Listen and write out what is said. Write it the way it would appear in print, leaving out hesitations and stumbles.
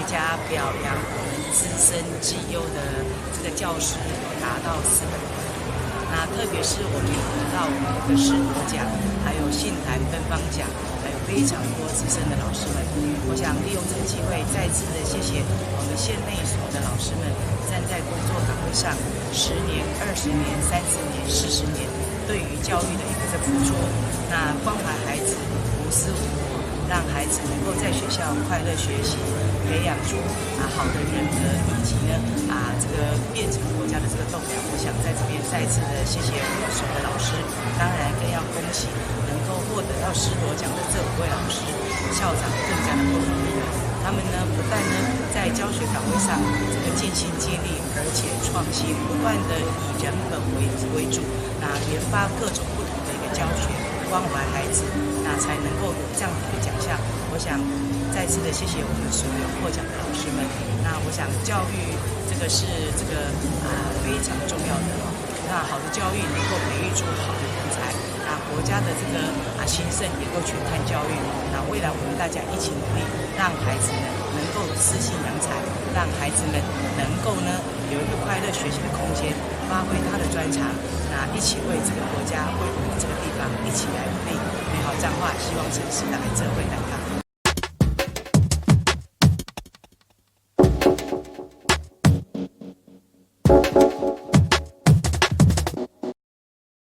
家表扬我们资深绩优的这个教师达到400多位。那特别是我们有得到我们的师铎奖，还有信坛芬芳奖，还有非常多资深的老师们。我想利用这个机会，再次的谢谢我们县内所的老师们，站在工作岗位上10年、20年、30年、40年，对于教育的一个付出。那关怀孩子，无私无我，让孩子能够在学校快乐学习，培养出好的人格，以及呢这个变成国家的这个栋梁。我想在这边再次的谢谢我们所有的老师，当然更要恭喜能够获得到师铎奖的这5位老师，校长更加的不容易了。他们呢不但呢在教学岗位上这个尽心尽力，而且创新，不断的以人本为主，研发各种不同的一个教学，关怀孩子，才能够有这样的一个奖项。我想再次的谢谢我们所有获奖的老师们。我想教育这个是非常重要的哦。好的教育能够培育出好的人才，国家的这个兴盛也够全看教育。未来我们大家一起努力，让孩子们能够自信扬才，让孩子们能够呢有一个快乐学习的空间，发挥他的专长，一起为这个国家，为我们这个地方一起来努力。美好彰化，希望城市来这会来。